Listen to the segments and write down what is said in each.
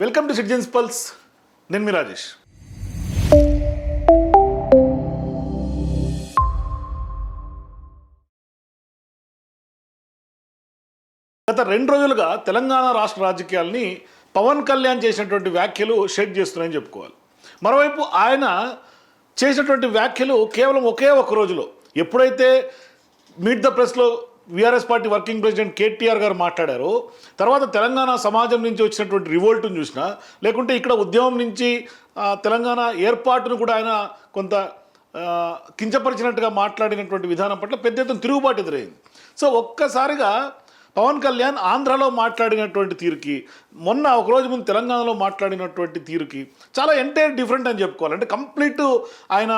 Welcome to citizens pulse. నేను మీ రాజేష్. గత 2 రోజులుగా తెలంగాణ రాష్ట్ర రాజకీయాల్ని పవన్ కళ్యాణ్ చేసినటువంటి వ్యాఖ్యలు షేక్ చేస్తున్నాయని చెప్పుకోవాలి. మరోవైపు ఆయన చేసినటువంటి వ్యాఖ్యలు కేవలం ఒకే ఒక రోజులో ఎప్పుడైతే మీట్ ద ప్రెస్లో VRS party working president KTR గారు మాట్లాడారో, తర్వాత తెలంగాణ సమాజం నుంచి వచ్చినటువంటి రివోల్ట్ను చూసినా, లేకుంటే ఇక్కడ ఉద్యమం నుంచి తెలంగాణ ఏర్పాటును కూడా ఆయన కొంత కించపరిచినట్టుగా మాట్లాడినటువంటి విధానం పట్ల పెద్ద ఎత్తున తిరుగుబాటు ఎదురైంది. సో ఒక్కసారిగా పవన్ కళ్యాణ్ ఆంధ్రాలో మాట్లాడినటువంటి తీరుకి, మొన్న ఒక రోజు ముందు తెలంగాణలో మాట్లాడినటువంటి తీరుకి చాలా ఎంటైర్ డిఫరెంట్ అని చెప్పుకోవాలి. అంటే కంప్లీట్ ఆయన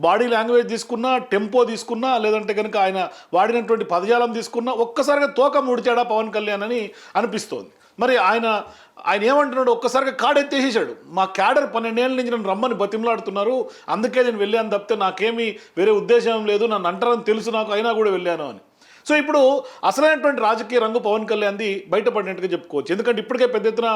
బాడీ లాంగ్వేజ్ తీసుకున్నా, టెంపో తీసుకున్నా, లేదంటే కనుక ఆయన వాడినటువంటి పదజాలం తీసుకున్నా ఒక్కసారిగా తోక ముడిచాడా పవన్ కళ్యాణ్ అని అనిపిస్తోంది. మరి ఆయన ఏమంటున్నాడు, ఒక్కసారిగా కాడెత్తేసేసాడు. మా క్యాడర్ 12 ఏళ్ళ నుంచి నన్ను రమ్మని బతిమలాడుతున్నారు, అందుకే నేను వెళ్ళాను తప్పితే నాకేమీ వేరే ఉద్దేశం లేదు, నన్ను అంటారని తెలుసు నాకు, అయినా కూడా వెళ్ళాను అని. సో ఇప్పుడు అసలైనటువంటి రాజకీయ రంగు పవన్ కళ్యాణ్ది బయటపడినట్టుగా చెప్పుకోవచ్చు. ఎందుకంటే ఇప్పటికే పెద్ద ఎత్తున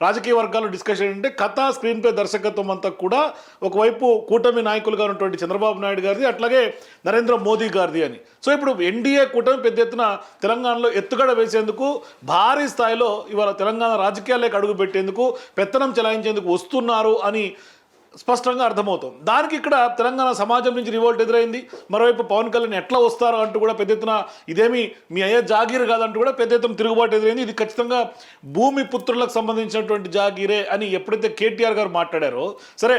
రాజకీయ వర్గాల్లో డిస్కషన్ ఏంటంటే కథ, స్క్రీన్ ప్లే, దర్శకత్వం అంతా కూడా ఒకవైపు కూటమి నాయకులుగా ఉన్నటువంటి చంద్రబాబు నాయుడు గారిది, అట్లాగే నరేంద్ర మోదీ గారిది అని. సో ఇప్పుడు ఎన్డీఏ కూటమి పెద్ద ఎత్తున తెలంగాణలో ఎత్తుగడ వేసేందుకు భారీ స్థాయిలో ఇవాళ తెలంగాణ రాజకీయాల్లోకి అడుగు పెట్టేందుకు, పెత్తనం చెలాయించేందుకు వస్తున్నారు అని స్పష్టంగా అర్థమవుతుంది. దానికి ఇక్కడ తెలంగాణ సమాజం నుంచి రివోల్ట్ ఎదురైంది. మరోవైపు పవన్ కళ్యాణ్ ఎట్లా వస్తారో అంటూ కూడా పెద్ద ఎత్తున ఇదేమి మీ అయ్యే జాగీర్ కాదంటూ కూడా పెద్ద ఎత్తున తిరుగుబాటు ఎదురైంది. ఇది ఖచ్చితంగా భూమి పుత్రులకు సంబంధించినటువంటి జాగీరే అని ఎప్పుడైతే కేటీఆర్ గారు మాట్లాడారో, సరే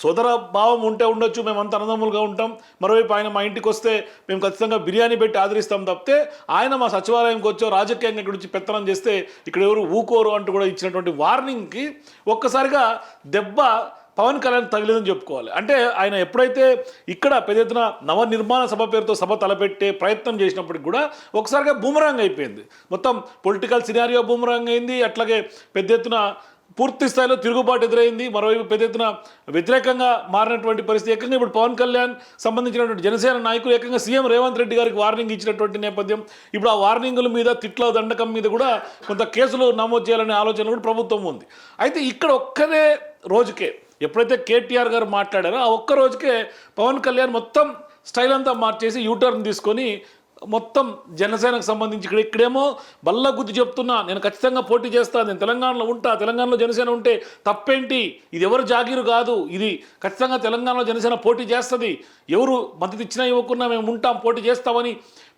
సోదర భావం ఉంటే ఉండొచ్చు, మేమంతా అన్నదమ్ములుగా ఉంటాం, మరోవైపు ఆయన మా ఇంటికి వస్తే మేము ఖచ్చితంగా బిర్యానీ పెట్టి ఆదరిస్తాం తప్పితే ఆయన మా సచివాలయంకి వచ్చో రాజకీయంగా ఇక్కడ నుంచి పెత్తనం చేస్తే ఇక్కడ ఎవరు ఊకోరు అంటూ కూడా ఇచ్చినటువంటి వార్నింగ్కి ఒక్కసారిగా దెబ్బ పవన్ కళ్యాణ్ తగిలేదని చెప్పుకోవాలి. అంటే ఆయన ఎప్పుడైతే ఇక్కడ పెద్ద ఎత్తున నవనిర్మాణ సభ పేరుతో సభ తలపెట్టే ప్రయత్నం చేసినప్పటికి కూడా ఒకసారిగా బూమరాంగ్ అయిపోయింది. మొత్తం పొలిటికల్ సినారియో బూమరాంగ్ అయింది. అట్లాగే పెద్ద ఎత్తున పూర్తి స్థాయిలో తిరుగుబాటు ఎదురైంది. మరోవైపు పెద్ద ఎత్తున వ్యతిరేకంగా మారినటువంటి పరిస్థితి. ఏకంగా ఇప్పుడు పవన్ కళ్యాణ్ సంబంధించినటువంటి జనసేన నాయకులు ఏకంగా సీఎం రేవంత్ రెడ్డి గారికి వార్నింగ్ ఇచ్చినటువంటి నేపథ్యం. ఇప్పుడు ఆ వార్నింగుల మీద, తిట్ల దండకం మీద కూడా కొంత కేసులు నమోదు చేయాలనే ఆలోచన కూడా ప్రభుత్వం ఉంది. అయితే ఇక్కడ ఒక్కనే రోజుకే ఎప్పుడైతే కేటీఆర్ గారు మాట్లాడారో ఆ ఒక్క రోజుకే పవన్ కళ్యాణ్ మొత్తం స్టైల్ అంతా మార్చేసి యూటర్న్ తీసుకొని మొత్తం జనసేనకు సంబంధించి ఇక్కడేమో బల్ల గుద్ది చెప్తున్నా, నేను ఖచ్చితంగా పోటీ చేస్తాను, నేను తెలంగాణలో ఉంటా, తెలంగాణలో జనసేన ఉంటే తప్పేంటి, ఇది ఎవరు జాగీరు కాదు, ఇది ఖచ్చితంగా తెలంగాణలో జనసేన పోటీ చేస్తుంది, ఎవరు మద్దతు ఇచ్చినా ఇవ్వకున్నా మేము ఉంటాం, పోటీ చేస్తామని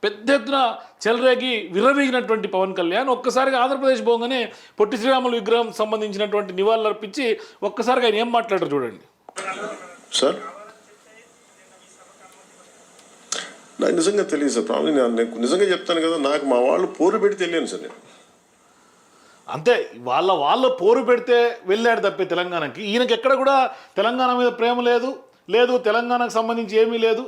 పెద్ద ఎత్తున చెలరేగి విర్రవీగినటువంటి పవన్ కళ్యాణ్ ఒక్కసారిగా ఆంధ్రప్రదేశ్ పోగానే పొట్టి శ్రీరాములు విగ్రహం సంబంధించినటువంటి నివాళులు అర్పించి ఒక్కసారిగా ఆయన ఏం మాట్లాడారు చూడండి. సార్ నాకు నిజంగా తెలియదు సార్, ప్రాబ్లం నేను నిజంగా చెప్తాను కదా, నాకు మా వాళ్ళు పోరు పెడితే వెళ్ళాను సార్ నేను. అంతే, వాళ్ళ పోరు పెడితే వెళ్ళాడు తప్పే తెలంగాణకి. ఈయనకి ఎక్కడ కూడా తెలంగాణ మీద ప్రేమ లేదు, తెలంగాణకు సంబంధించి ఏమీ లేదు,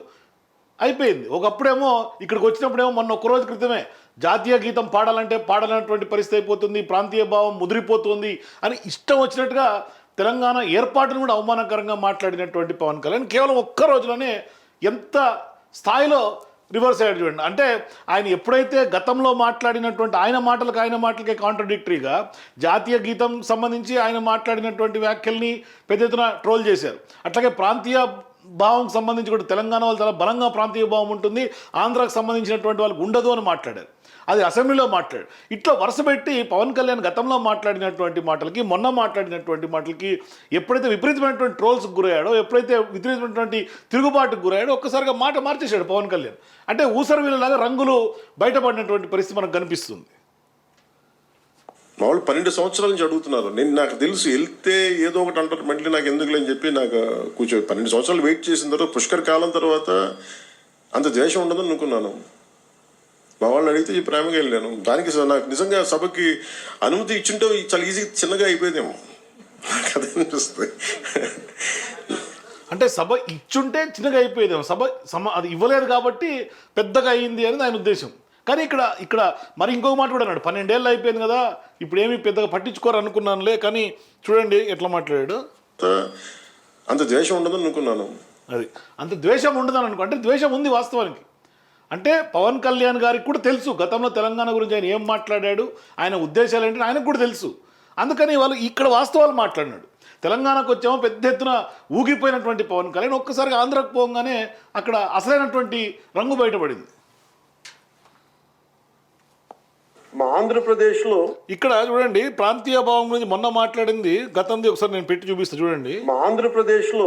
అయిపోయింది. ఒకప్పుడేమో ఇక్కడికి వచ్చినప్పుడేమో మొన్న ఒక్కరోజు క్రితమే జాతీయ గీతం పాడాలంటే పాడాలన్నటువంటి పరిస్థితి అయిపోతుంది, ప్రాంతీయ భావం ముదిరిపోతుంది అని ఇష్టం వచ్చినట్టుగా తెలంగాణ ఏర్పాటును కూడా అవమానకరంగా మాట్లాడినటువంటి పవన్ కళ్యాణ్ కేవలం ఒక్క రోజులోనే ఎంత స్థాయిలో రివర్స్ అయ్యాడు చూడండి. అంటే ఆయన ఎప్పుడైతే గతంలో మాట్లాడినటువంటి ఆయన మాటలకే కాంట్రడిక్టరీగా జాతీయ గీతం సంబంధించి ఆయన మాట్లాడినటువంటి వ్యాఖ్యల్ని పెద్ద ఎత్తున ట్రోల్ చేశారు. అట్లాగే ప్రాంతీయ భావం సంబంధించి కూడా తెలంగాణ వాళ్ళు చాలా బలంగా ప్రాంతీయ భావం ఉంటుంది, ఆంధ్రాకు సంబంధించినటువంటి వాళ్ళకి ఉండదు అని మాట్లాడారు. అది అసెంబ్లీలో మాట్లాడారు. ఇట్లా వరుసపెట్టి పవన్ కళ్యాణ్ గతంలో మాట్లాడినటువంటి మాటలకి, మొన్న మాట్లాడినటువంటి మాటలకి ఎప్పుడైతే విపరీతమైనటువంటి ట్రోల్స్కి గురయ్యాడో, ఎప్పుడైతే విపరీతమైనటువంటి తిరుగుబాటుకు గురయ్యాడో ఒక్కసారిగా మాట మార్చేశాడు పవన్ కళ్యాణ్. అంటే ఊసరవీళ్ళలాగా రంగులు బయటపడినటువంటి పరిస్థితి మనకు కనిపిస్తుంది. మా వాళ్ళు 12 సంవత్సరాల నుంచి అడుగుతున్నారు. నేను నాకు తెలుసు వెళ్తే ఏదో ఒకటి అంటారు, మళ్ళీ నాకు ఎందుకు అని చెప్పి నాకు కూర్చో 12 సంవత్సరాలు వెయిట్ చేసిన తర్వాత పుష్కర్ కాలం తర్వాత అంత ద్వేషం ఉండదని అనుకున్నాను. మా వాళ్ళు అడిగితే ప్రేమగా వెళ్ళాను. దానికి నాకు నిజంగా సభకి అనుమతి ఇచ్చుంటే చాలా ఈజీ చిన్నగా అయిపోయేదేమో నాకు అదే అనిపిస్తుంది. అంటే సభ ఇచ్చుంటే చిన్నగా అయిపోయేదేమో, అది ఇవ్వలేదు కాబట్టి పెద్దగా అయ్యింది అనేది ఆయన ఉద్దేశం. కానీ ఇక్కడ మరి ఇంకొక మాట కూడా అన్నాడు, 12 ఏళ్ళు అయిపోయింది కదా, ఇప్పుడు ఏమీ పెద్దగా పట్టించుకోరు అనుకున్నానులే, కానీ చూడండి ఎట్లా మాట్లాడాడు. అంత ద్వేషం ఉండదని అనుకున్నాను. అది అంత ద్వేషం ఉండదని అనుకో, అంటే ద్వేషం ఉంది వాస్తవానికి. అంటే పవన్ కళ్యాణ్ గారికి కూడా తెలుసు గతంలో తెలంగాణ గురించి ఆయన ఏం మాట్లాడాడు, ఆయన ఉద్దేశాలు ఏంటంటే ఆయనకు కూడా తెలుసు. అందుకని వాళ్ళు ఇక్కడ వాస్తవాలు మాట్లాడినాడు. తెలంగాణకు వచ్చామో పెద్ద ఎత్తున ఊగిపోయినటువంటి పవన్ కళ్యాణ్ ఒక్కసారిగా ఆంధ్రాకు పోగానే అక్కడ అసలైనటువంటి రంగు బయటపడింది. మా ఆంధ్రప్రదేశ్లో ఇక్కడ చూడండి, ప్రాంతీయ భావం గురించి మొన్న మాట్లాడింది గతంది ఒకసారి నేను పెట్టి చూపిస్తా చూడండి. మా ఆంధ్రప్రదేశ్లో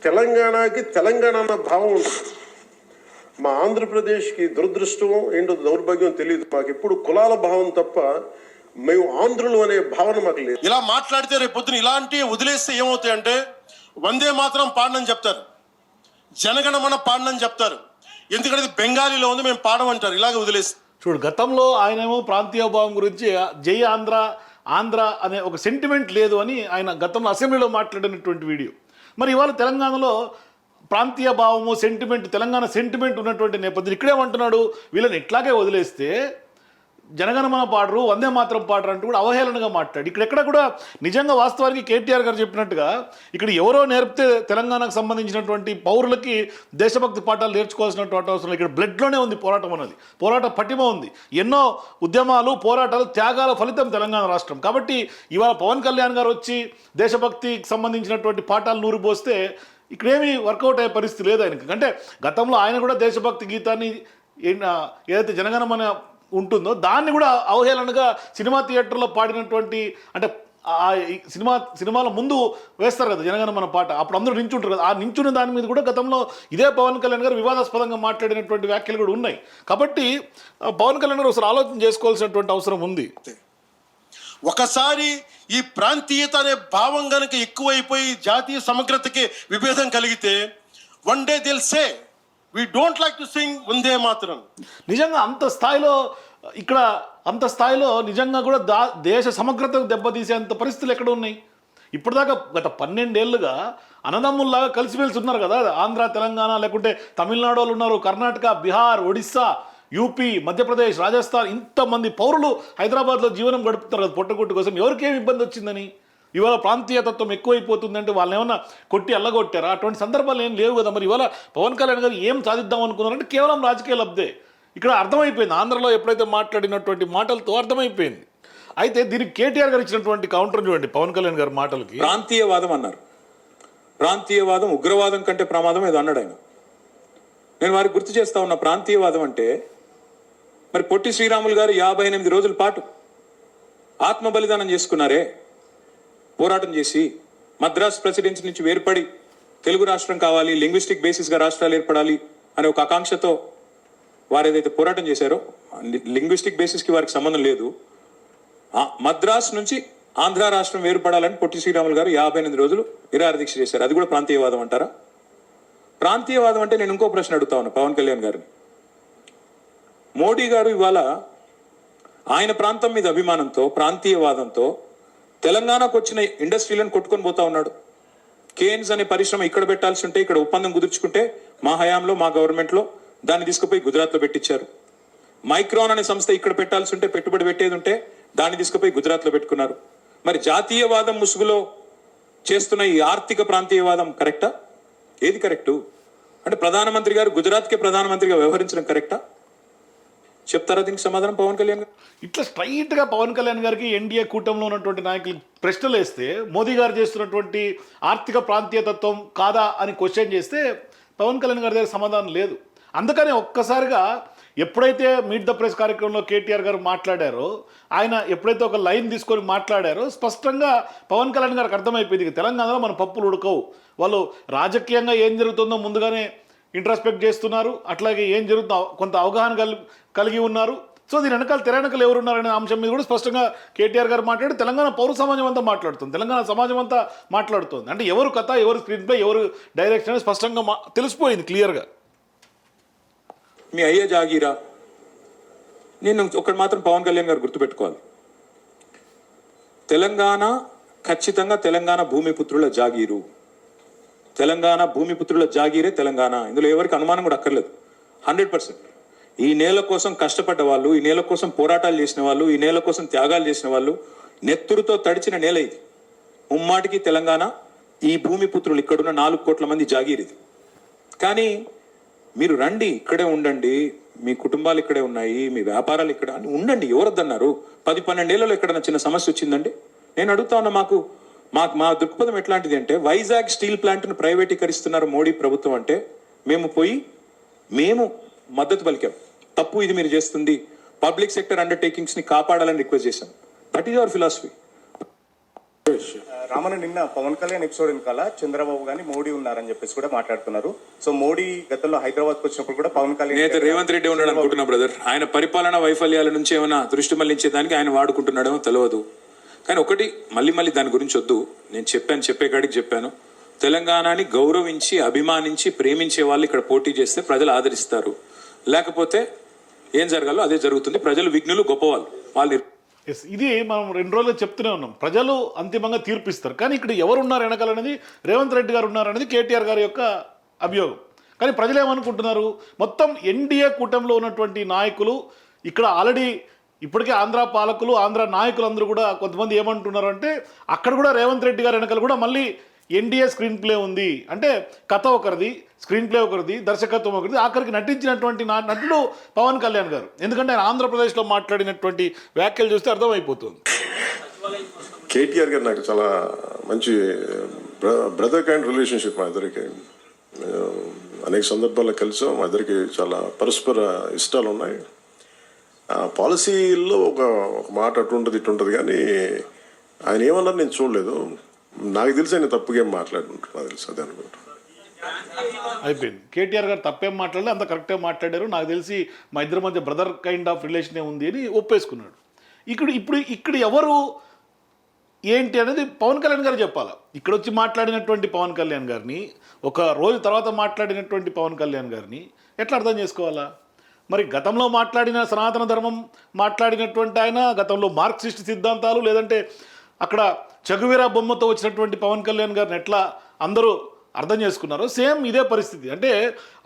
తెలంగాణకి తెలంగాణ అన్న భావం ఉంటుంది. మా ఆంధ్రప్రదేశ్కి దురదృష్టం ఏంటో దౌర్భాగ్యం తెలియదు. మాకు ఎప్పుడు కులాల భావం తప్ప మేము ఆంధ్రులు అనే భావన మాకు లేదు. ఇలా మాట్లాడితే రేపు పొద్దున ఇలాంటి వదిలేస్తే ఏమవుతాయంటే వందే మాత్రం పాడనని చెప్తారు, జనగణమన పాడనని చెప్తారు. ఎందుకంటే బెంగాలీలో ఉంది, మేము పాడమంటారు. ఇలాగే వదిలేస్తే చూడు, గతంలో ఆయనేమో ప్రాంతీయ భావం గురించి జై ఆంధ్ర ఆంధ్ర అనే ఒక సెంటిమెంట్ లేదు అని ఆయన గతంలో అసెంబ్లీలో మాట్లాడినటువంటి వీడియో. మరి ఇవాళ తెలంగాణలో ప్రాంతీయ భావము సెంటిమెంట్, తెలంగాణ సెంటిమెంట్ ఉన్నటువంటి నేపథ్యం ఇక్కడేమంటున్నాడు, వీళ్ళని ఇట్లాగే వదిలేస్తే జనగణమన పాడరు, వందే మాత్రం పాడరు అంటూ కూడా అవహేళనగా మాట్లాడు. ఇక్కడెక్కడ కూడా నిజంగా వాస్తవానికి కేటీఆర్ గారు చెప్పినట్టుగా ఇక్కడ ఎవరో నేర్పితే తెలంగాణకు సంబంధించినటువంటి పౌరులకి దేశభక్తి పాఠాలు నేర్చుకోవాల్సినటువంటి అవసరం. ఇక్కడ బ్లడ్లోనే ఉంది పోరాటం అన్నది, పోరాట పటిమ ఉంది. ఎన్నో ఉద్యమాలు, పోరాటాలు, త్యాగాల ఫలితం తెలంగాణ రాష్ట్రం. కాబట్టి ఇవాళ పవన్ కళ్యాణ్ గారు వచ్చి దేశభక్తికి సంబంధించినటువంటి పాఠాలు నూరిపోస్తే ఇక్కడేమీ వర్కౌట్ అయ్యే పరిస్థితి లేదు ఆయనకి. అంటే గతంలో ఆయన కూడా దేశభక్తి గీతాన్ని ఏదైతే జనగణమన ఉంటుందో దాన్ని కూడా అవహేళనగా సినిమా థియేటర్లో పాడినటువంటి, అంటే సినిమాల ముందు వేస్తారు కదా జనగణమన పాట, అప్పుడు అందరూ నించుంటారు కదా, ఆ నించున్న దాని మీద కూడా గతంలో ఇదే పవన్ కళ్యాణ్ గారు వివాదాస్పదంగా మాట్లాడినటువంటి వ్యాఖ్యలు కూడా ఉన్నాయి. కాబట్టి పవన్ కళ్యాణ్ గారు ఒకసారి ఆలోచన చేసుకోవాల్సినటువంటి అవసరం ఉంది. ఒకసారి ఈ ప్రాంతీయత అనే భావం గనక ఎక్కువైపోయి జాతీయ సమగ్రతకి విభేదం కలిగితే వన్ డే దిల్ సే we don't like to sing Vande Mataram. నిజంగా అంత స్థాయిలో ఇక్కడ అంత స్థాయిలో నిజంగా కూడా దేశ సమగ్రతకు దెబ్బతీసేంత పరిస్థితులు ఎక్కడ ఉన్నాయి? ఇప్పటిదాకా గత 12 ఏళ్ళుగా అన్నదమ్ముల్లాగా కలిసిమెలిసి ఉన్నారు కదా, ఆంధ్ర తెలంగాణ, లేకుంటే తమిళనాడు వాళ్ళు ఉన్నారు, కర్ణాటక, బీహార్, ఒడిస్సా, యూపీ, మధ్యప్రదేశ్, రాజస్థాన్, ఇంతమంది పౌరులు హైదరాబాద్లో జీవనం గడుపుతారు కదా పొట్టగొట్టు కోసం. ఎవరికేమి ఇబ్బంది వచ్చిందని? ఇవాళ ప్రాంతీయతత్వం ఎక్కువైపోతుందంటే వాళ్ళని ఏమన్నా కొట్టి అల్లగొట్టారా? అటువంటి సందర్భాలు ఏం లేవు కదా. మరి ఇవాళ పవన్ కళ్యాణ్ గారు ఏం సాధిద్దాం అనుకున్నారంటే కేవలం రాజకీయ లబ్ధే. ఇక్కడ అర్థమైపోయింది, ఆంధ్రలో ఎప్పుడైతే మాట్లాడినటువంటి మాటలతో అర్థమైపోయింది. అయితే దీనికి కేటీఆర్ గారు ఇచ్చినటువంటి కౌంటర్ చూడండి పవన్ కళ్యాణ్ గారి మాటలకి. ప్రాంతీయవాదం అన్నారు. ప్రాంతీయవాదం ఉగ్రవాదం కంటే ప్రమాదం ఏదో అన్నాడు ఆయన. నేను వారికి గుర్తు చేస్తా ఉన్న ప్రాంతీయవాదం అంటే మరి పొట్టి శ్రీరాములు గారు 58 రోజుల పాటు ఆత్మ బలిదానం చేసుకున్నారే, పోరాటం చేసి మద్రాస్ ప్రెసిడెన్సీ నుంచి వేర్పడి తెలుగు రాష్ట్రం కావాలి, లింగ్విస్టిక్ బేసిస్గా రాష్ట్రాలు ఏర్పడాలి అనే ఒక ఆకాంక్షతో వారు ఏదైతే పోరాటం చేశారో, లింగ్విస్టిక్ బేసిస్కి వారికి సంబంధం లేదు, మద్రాస్ నుంచి ఆంధ్ర రాష్ట్రం వేరుపడాలని పొట్టి శ్రీరాములు గారు 58 రోజులు నిరాహార దీక్ష చేశారు. అది కూడా ప్రాంతీయవాదం అంటారా? ప్రాంతీయవాదం అంటే నేను ఇంకో ప్రశ్న అడుగుతా ఉన్నా పవన్ కళ్యాణ్ గారిని. మోడీ గారు ఇవాళ ఆయన ప్రాంతం మీద అభిమానంతో, ప్రాంతీయవాదంతో తెలంగాణకు వచ్చిన ఇండస్ట్రీలను కొట్టుకొని పోతా ఉన్నాడు. కేన్స్ అనే పరిశ్రమ ఇక్కడ పెట్టాల్సి ఉంటే ఇక్కడ ఒప్పందం కుదుర్చుకుంటే మా హయాంలో, మా గవర్నమెంట్లో దాన్ని తీసుకుపోయి గుజరాత్లో పెట్టించారు. మైక్రాన్ అనే సంస్థ ఇక్కడ పెట్టాల్సి ఉంటే, పెట్టుబడి పెట్టేది ఉంటే దాన్ని తీసుకుపోయి గుజరాత్లో పెట్టుకున్నారు. మరి జాతీయవాదం ముసుగులో చేస్తున్న ఈ ఆర్థిక ప్రాంతీయవాదం కరెక్టా? ఏది కరెక్టు? అంటే ప్రధానమంత్రి గారు గుజరాత్కే ప్రధానమంత్రిగా వ్యవహరించడం కరెక్టా? చెప్తారా దీనికి సమాధానం పవన్ కళ్యాణ్ గారు? ఇట్లా స్ట్రైట్గా పవన్ కళ్యాణ్ గారికి ఎన్డీఏ కూటమిలో ఉన్నటువంటి నాయకులు ప్రశ్నలు వేస్తే, మోదీ గారు చేస్తున్నటువంటి ఆర్థిక ప్రాంతీయతత్వం కాదా అని క్వశ్చన్ చేస్తే పవన్ కళ్యాణ్ గారి దగ్గర సమాధానం లేదు. అందుకని ఒక్కసారిగా ఎప్పుడైతే మీట్ ద ప్రెస్ కార్యక్రమంలో కేటీఆర్ గారు మాట్లాడారో, ఆయన ఎప్పుడైతే ఒక లైన్ తీసుకొని మాట్లాడారో స్పష్టంగా పవన్ కళ్యాణ్ గారికి అర్థమైపోయింది, తెలంగాణలో మన పప్పులు ఉడకవు, వాళ్ళు రాజకీయంగా ఏం జరుగుతుందో ముందుగానే ఇంట్రాస్పెక్ట్ చేస్తున్నారు, అట్లాగే ఏం జరుగుతుందో కొంత అవగాహన కలిగి ఉన్నారు. సో దీని వెనకాల తెరెనకలు ఎవరున్నారనే అంశం మీద కూడా స్పష్టంగా కేటీఆర్ గారు మాట్లాడి తెలంగాణ పౌర సమాజం అంతా మాట్లాడుతుంది, తెలంగాణ సమాజం అంతా మాట్లాడుతుంది. అంటే ఎవరు కథ, ఎవరు స్క్రీన్ ప్లే, ఎవరు డైరెక్షన్ అనేది స్పష్టంగా తెలిసిపోయింది క్లియర్గా. మీ అయ్యే జాగీరా? నేను ఒకటి మాత్రం పవన్ కళ్యాణ్ గారు గుర్తుపెట్టుకోవాలి, తెలంగాణ ఖచ్చితంగా తెలంగాణ భూమిపుత్రుల జాగీరు. తెలంగాణ భూమిపుత్రుల జాగీరే తెలంగాణ. ఇందులో ఎవరికి అనుమానం కూడా అక్కర్లేదు. 100%. ఈ నేల కోసం కష్టపడ్డ వాళ్ళు, ఈ నేల కోసం పోరాటాలు చేసిన వాళ్ళు, ఈ నేల కోసం త్యాగాలు చేసిన వాళ్ళు, నెత్తురుతో తడిచిన నేల ఇది. ముమ్మాటికి తెలంగాణ ఈ భూమిపుత్రులు, ఇక్కడున్న 4 కోట్ల మంది జాగీర్ ఇది. కానీ మీరు రండి, ఇక్కడే ఉండండి, మీ కుటుంబాలు ఇక్కడే ఉన్నాయి, మీ వ్యాపారాలు ఇక్కడ ఉండండి, ఎవరొద్దన్నారు? 10-12 ఏళ్లలో ఎక్కడైనా చిన్న సమస్య వచ్చిందండి? నేను అడుగుతా ఉన్నా, మా దృక్పథం ఎట్లాంటిది అంటే, వైజాగ్ స్టీల్ ప్లాంట్ను ప్రైవేటీకరిస్తున్నారు మోడీ ప్రభుత్వం అంటే మేము మద్దతు పలికాం. తప్పు ఇది మీరు చేస్తుంది, పబ్లిక్ సెక్టర్ అండర్టేకింగ్స్ ని కాపాడాలని రిక్వెస్ట్ చేశాం. That is our philosophy. Ramanna నిన్న పవన్ కళ్యాణ్ ఎపిసోడ్ వెనకాల చంద్రబాబు గాని మోడీ ఉన్నారని చెప్పేసి కూడా మాట్లాడుతున్నారు. సో మోడీ గతంలో హైదరాబాద్కి వచ్చినప్పుడు కూడా పవన్ కళ్యాణ్ నేనైతే రేవంత్ రెడ్డి ఉన్నాడు అనుకుంటున్నా బ్రదర్. ఆయన పరిపాలన వైఫల్యాల నుంచి ఏమైనా దృష్టి మళ్లించేదానికి ఆయన వాడుకుంటున్నాడేమో తెలియదు. కానీ ఒకటి మళ్ళీ దాని గురించి వద్దు. నేను చెప్పే కాడికి చెప్పాను. తెలంగాణని గౌరవించి అభిమానించి ప్రేమించే వాళ్ళు ఇక్కడ పోటీ చేస్తే ప్రజలు ఆదరిస్తారు, లేకపోతే ఏం జరగాలో అదే జరుగుతుంది. ప్రజలు విఘ్నులు, గొప్పవాళ్ళు వాళ్ళు. ఎస్, ఇది మనం 2 రోజులు చెప్తూనే ఉన్నాం. ప్రజలు అంతిమంగా తీర్పిస్తారు. కానీ ఇక్కడ ఎవరున్నారు వెనకాలనేది రేవంత్ రెడ్డి గారు ఉన్నారనేది కేటీఆర్ గారి యొక్క అభియోగం. కానీ ప్రజలు ఏమనుకుంటున్నారు, మొత్తం ఎన్డీఏ కూటమిలో ఉన్నటువంటి నాయకులు ఇక్కడ ఆల్రెడీ ఇప్పటికే ఆంధ్ర పాలకులు, ఆంధ్ర నాయకులు అందరూ కూడా కొంతమంది ఏమంటున్నారు అంటే, అక్కడ కూడా రేవంత్ రెడ్డి గారి వెనకాల కూడా మళ్ళీ ఎన్డీఏ స్క్రీన్ ప్లే ఉంది. అంటే కథ ఒకరిది, స్క్రీన్ ప్లే ఒకరిది, దర్శకత్వం ఒకరిది, ఆఖరికి నటించినటువంటి నటుడు పవన్ కళ్యాణ్ గారు. ఎందుకంటే ఆయన ఆంధ్రప్రదేశ్లో మాట్లాడినటువంటి వ్యాఖ్యలు చూస్తే అర్థమైపోతుంది. కేటీఆర్ గారు నాకు చాలా మంచి బ్రదర్ కైండ్ రిలేషన్షిప్. మా ఇద్దరికి అనేక సందర్భాల్లో కలిసాం. మా ఇద్దరికి చాలా పరస్పర ఇష్టాలు ఉన్నాయి. పాలసీల్లో ఒక మాట అటు ఉంటుంది ఇటు ఉంటుంది, కానీ ఆయన ఏమన్నారు నేను చూడలేదు. నాకు తెలిసి ఆయన తప్పుగా ఏం మాట్లాడుకుంటున్నా తెలుసు, అదే అనుకుంటున్నాను. అయిపోయింది. కేటీఆర్ గారు తప్పేం మాట్లాడలేదు, అంత కరెక్టే మాట్లాడారు. నాకు తెలిసి మా ఇద్దరి మధ్య బ్రదర్ కైండ్ ఆఫ్ రిలేషనే ఉంది అని ఒప్పేసుకున్నాడు. ఇక్కడ ఎవరు ఏంటి అనేది పవన్ కళ్యాణ్ గారు చెప్పాలి. ఇక్కడ వచ్చి మాట్లాడినటువంటి పవన్ కళ్యాణ్ గారిని, ఒక రోజు తర్వాత మాట్లాడినటువంటి పవన్ కళ్యాణ్ గారిని ఎట్లా అర్థం చేసుకోవాలా? మరి గతంలో మాట్లాడిన సనాతన ధర్మం మాట్లాడినటువంటి ఆయన, గతంలో మార్క్సిస్ట్ సిద్ధాంతాలు, లేదంటే అక్కడ చగువీరా బొమ్మతో వచ్చినటువంటి పవన్ కళ్యాణ్ గారిని ఎట్లా అందరూ అర్థం చేసుకున్నారో సేమ్ ఇదే పరిస్థితి. అంటే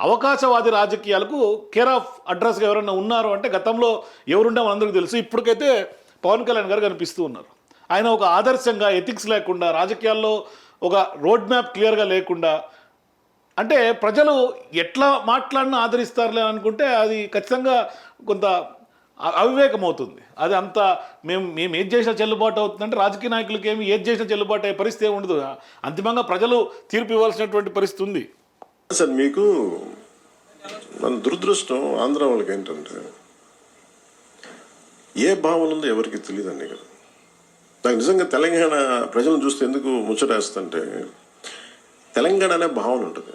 అవకాశవాది రాజకీయాలకు కేర్ ఆఫ్ అడ్రస్గా ఎవరైనా ఉన్నారు అంటే గతంలో ఎవరుండే మనందరికీ తెలుసు. ఇప్పటికైతే పవన్ కళ్యాణ్ గారు కనిపిస్తూ ఉన్నారు. ఆయన ఒక ఆదర్శంగా, ఎథిక్స్ లేకుండా, రాజకీయాల్లో ఒక రోడ్ మ్యాప్ క్లియర్గా లేకుండా, అంటే ప్రజలు ఎట్లా మాట్లాడినా ఆదరిస్తారులే అనుకుంటే అది ఖచ్చితంగా కొంత అవివేకం అవుతుంది. అది అంత మేము ఏది చేసినా చెల్లుబాటు అవుతుందంటే రాజకీయ నాయకులకి ఏది చేసినా చెల్లుబాటు అయ్యే పరిస్థితి ఏమి ఉండదు. అంతిమంగా ప్రజలు తీర్పు ఇవ్వాల్సినటువంటి పరిస్థితి ఉంది. సార్, మీకు మన దురదృష్టం ఆంధ్ర వాళ్ళకి ఏంటంటే ఏ భావన ఉందో ఎవరికి తెలియదండి కదా. నాకు నిజంగా తెలంగాణ ప్రజలను చూస్తే ఎందుకు ముచ్చటేస్తుంటే, తెలంగాణ అనే భావన ఉంటుంది.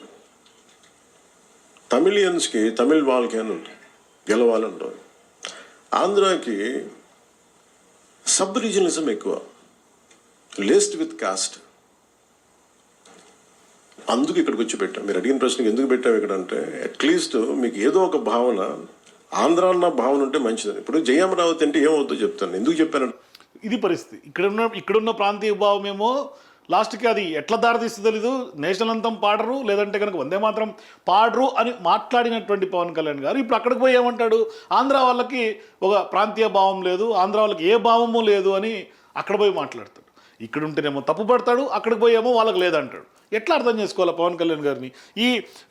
తమిళియన్స్కి, తమిళ్ వాళ్ళకి అని ఉంటుంది, గెలవాలని ఉంటుంది. ఆంధ్రాకి సబ్ రీజనలిజం ఎక్కువ, లేస్డ్ విత్ కాస్ట్. అందుకు ఇక్కడికి వచ్చి పెట్టాం. మీరు అడిగిన ప్రశ్నకి ఎందుకు పెట్టాం ఇక్కడ అంటే, అట్లీస్ట్ మీకు ఏదో ఒక భావన, ఆంధ్ర అన్న భావన ఉంటే మంచిదని. ఇప్పుడు జయమరావతి అంటే ఏమవుతుందో చెప్తాను. ఎందుకు చెప్పాను, ఇది పరిస్థితి. ఇక్కడున్న ప్రాంతీయ భావం ఏమో లాస్ట్కి అది ఎట్లా దారితీస్తుందో తెలీదు. నేషనల్ అంతం పాడరు, లేదంటే కనుక వందే మాత్రం పాడరు అని మాట్లాడినటువంటి పవన్ కళ్యాణ్ గారు ఇప్పుడు అక్కడికి పోయి ఏమంటాడు, ఆంధ్ర వాళ్ళకి ఒక ప్రాంతీయ భావం లేదు, ఆంధ్ర వాళ్ళకి ఏ భావము లేదు అని అక్కడ పోయి మాట్లాడతాడు. ఇక్కడ ఉంటేనేమో తప్పు పడతాడు, అక్కడికి పోయి ఏమో వాళ్ళకి లేదంటాడు. ఎట్లా అర్థం చేసుకోవాలి పవన్ కళ్యాణ్ గారిని? ఈ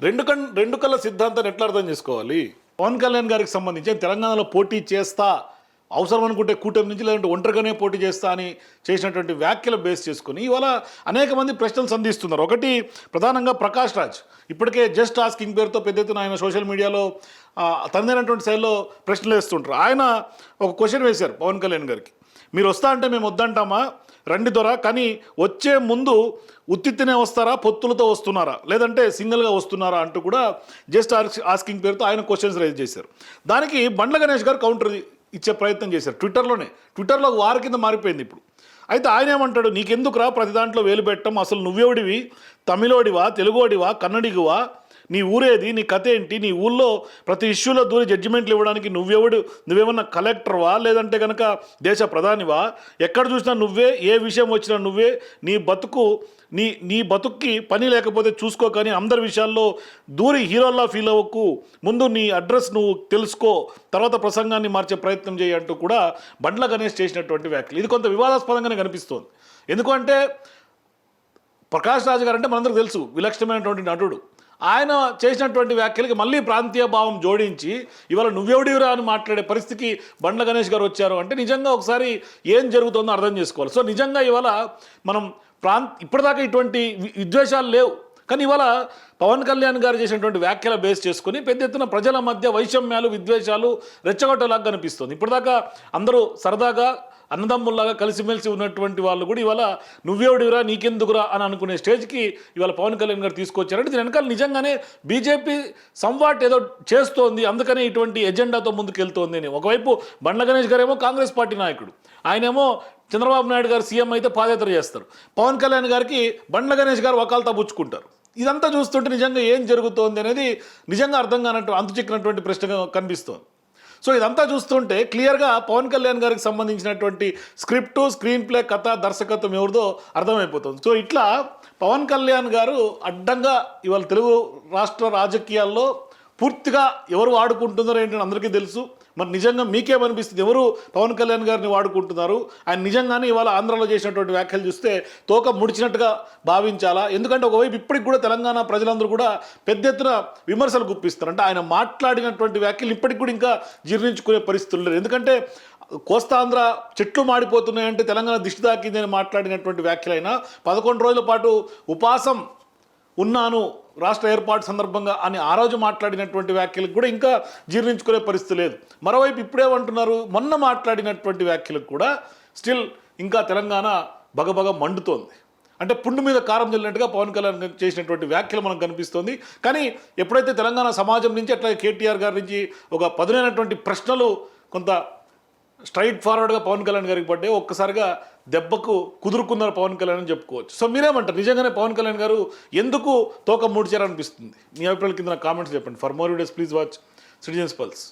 రెండు కళ్ళ సిద్ధాంతాన్ని ఎట్లా అర్థం చేసుకోవాలి? పవన్ కళ్యాణ్ గారికి సంబంధించి తెలంగాణలో పోటీ చేస్తా, అవసరం అనుకుంటే కూటమి నుంచి, లేదంటే ఒంటరిగానే పోటీ చేస్తా అని చేసినటువంటి వ్యాఖ్యలు బేస్ చేసుకుని ఇవాళ అనేక మంది ప్రశ్నలు సంధిస్తున్నారు. ఒకటి ప్రధానంగా ప్రకాష్ రాజ్ ఇప్పటికే జస్ట్ ఆస్కింగ్ పేరుతో పెద్ద ఎత్తున ఆయన సోషల్ మీడియాలో తనదైనటువంటి శైలిలో ప్రశ్నలు వేస్తుంటారు. ఆయన ఒక క్వశ్చన్ వేశారు పవన్ కళ్యాణ్ గారికి, మీరు వస్తా అంటే మేము వద్దంటామా, రండి దొర, కానీ వచ్చే ముందు ఉత్తినే వస్తారా, పొత్తులతో వస్తున్నారా, లేదంటే సింగిల్గా వస్తున్నారా అంటూ కూడా జస్ట్ ఆస్కింగ్ పేరుతో ఆయన క్వశ్చన్స్ రైజ్ చేశారు. దానికి బండ్ల గణేష్ గారు కౌంటర్ ఇచ్చే ప్రయత్నం చేశారు ట్విట్టర్లో వారి కింద మారిపోయింది ఇప్పుడు. అయితే ఆయన ఏమంటాడు, నీకెందుకురా ప్రతి దాంట్లో వేలు పెట్టడం, అసలు నువ్వెవడివి, తమిళోడివా, తెలుగోడివా, కన్నడిగువా, నీ ఊరేది, నీ కథ ఏంటి, నీ ఊళ్ళో ప్రతి ఇష్యూలో దూరి జడ్జిమెంట్లు ఇవ్వడానికి నువ్వేమన్నా కలెక్టర్వా, లేదంటే కనుక దేశ ప్రధానివా, ఎక్కడ చూసినా నువ్వే, ఏ విషయం వచ్చినా నువ్వే, నీ బతుక్కి పని లేకపోతే చూసుకో, కానీ అందరి విషయాల్లో దూరి హీరోల్లా ఫీల్ అవ్వకు, ముందు నీ అడ్రస్ నువ్వు తెలుసుకో, తర్వాత ప్రసంగాన్ని మార్చే ప్రయత్నం చేయి అంటూ కూడా బండ్ల గణేష్ చేసినటువంటి వ్యాఖ్యలు. ఇది కొంత వివాదాస్పదంగానే కనిపిస్తోంది. ఎందుకంటే ప్రకాష్ రాజ్ గారు అంటే మనందరికీ తెలుసు, విలక్షణమైనటువంటి నటుడు. ఆయన చేసినటువంటి వ్యాఖ్యలకి మళ్ళీ ప్రాంతీయ భావం జోడించి ఇవాళ నువ్వెవడివిరా అని మాట్లాడే పరిస్థితికి బండ్ల గణేష్ గారు వచ్చారు అంటే నిజంగా ఒకసారి ఏం జరుగుతుందో అర్థం చేసుకోవాలి. సో నిజంగా ఇవాళ మనం ఇప్పటిదాకా ఇటువంటి విద్వేషాలు లేవు, కానీ ఇవాళ పవన్ కళ్యాణ్ గారు చేసినటువంటి వ్యాఖ్యల బేస్ చేసుకుని పెద్ద ఎత్తున ప్రజల మధ్య వైషమ్యాలు విద్వేషాలు రెచ్చగొట్టేలాగా కనిపిస్తుంది. ఇప్పటిదాకా అందరూ సరదాగా అన్నదమ్ముల్లాగా కలిసిమెలిసి ఉన్నటువంటి వాళ్ళు కూడా ఇవాళ నువ్వెవడివిరా నీకెందుకురా అని అనుకునే స్టేజ్కి ఇవాళ పవన్ కళ్యాణ్ గారు తీసుకొచ్చారంటే దీని వెనకాల నిజంగానే బీజేపీ సంవాట్ ఏదో చేస్తోంది, అందుకనే ఇటువంటి ఎజెండాతో ముందుకెళ్తోంది అని. ఒకవైపు బండ్ల గణేష్ గారేమో కాంగ్రెస్ పార్టీ నాయకుడు, ఆయనేమో చంద్రబాబు నాయుడు గారు సీఎం అయితే పాదయాత్ర చేస్తారు, పవన్ కళ్యాణ్ గారికి బండ్ల గణేష్ గారు వకాల్తా పుచ్చుకుంటారు. ఇదంతా చూస్తుంటే నిజంగా ఏం జరుగుతోంది అనేది నిజంగా అర్థం కానట్టు అంతుచిక్కినటువంటి ప్రశ్నగా కనిపిస్తోంది. సో ఇదంతా చూస్తుంటే క్లియర్గా పవన్ కళ్యాణ్ గారికి సంబంధించినటువంటి స్క్రిప్టు స్క్రీన్ ప్లే కథ దర్శకత్వం ఎవరిదో అర్థమైపోతుంది. సో ఇట్లా పవన్ కళ్యాణ్ గారు అడ్డంగా ఇవాళ తెలుగు రాష్ట్ర రాజకీయాల్లో పూర్తిగా ఎవరు వాడుకుంటున్నారో ఏంటని అందరికీ తెలుసు. మరి నిజంగా మీకేమనిపిస్తుంది, ఎవరు పవన్ కళ్యాణ్ గారిని వాడుకుంటున్నారు? ఆయన నిజంగానే ఇవాళ ఆంధ్రాలో చేసినటువంటి వ్యాఖ్యలు చూస్తే తోక ముడిచినట్టుగా భావించాలా? ఎందుకంటే ఒకవైపు ఇప్పటికి కూడా తెలంగాణ ప్రజలందరూ కూడా పెద్ద ఎత్తున విమర్శలు గుప్పిస్తారు. అంటే ఆయన మాట్లాడినటువంటి వ్యాఖ్యలు ఇప్పటికి కూడా ఇంకా జీర్ణించుకునే పరిస్థితులు లేదు. ఎందుకంటే కోస్తాంధ్ర చెట్లు మాడిపోతున్నాయంటే తెలంగాణ దిష్టి తాకిందని మాట్లాడినటువంటి వ్యాఖ్యలైనా 11 రోజుల పాటు ఉపవాసం ఉన్నాను రాష్ట్ర ఏర్పాటు సందర్భంగా అని ఆ రోజు మాట్లాడినటువంటి వ్యాఖ్యలకు కూడా ఇంకా జీర్ణించుకునే పరిస్థితి లేదు. మరోవైపు ఇప్పుడేమంటున్నారు, మొన్న మాట్లాడినటువంటి వ్యాఖ్యలకు కూడా స్టిల్ ఇంకా తెలంగాణ బగబగ మండుతోంది. అంటే పుండు మీద కారం చల్లినట్టుగా పవన్ కళ్యాణ్ చేసినటువంటి వ్యాఖ్యలు మనకు కనిపిస్తోంది. కానీ ఎప్పుడైతే తెలంగాణ సమాజం నుంచి అట్లాగే కేటీఆర్ గారి నుంచి ఒక పదునైనటువంటి ప్రశ్నలు కొంత స్ట్రైట్ ఫార్వర్డ్గా పవన్ కళ్యాణ్ గారికి పడ్డాయి, ఒక్కసారిగా దెబ్బకు కుదురుకున్నారు పవన్ కళ్యాణ్ అని చెప్పుకోవచ్చు. సో మీరేమంటారు, నిజంగానే పవన్ కళ్యాణ్ గారు ఎందుకు తోక మూడ్చారనిపిస్తుంది? మీ అభిప్రాయాల కింద కామెంట్స్ చెప్పండి. For more videos please watch citizens pulse.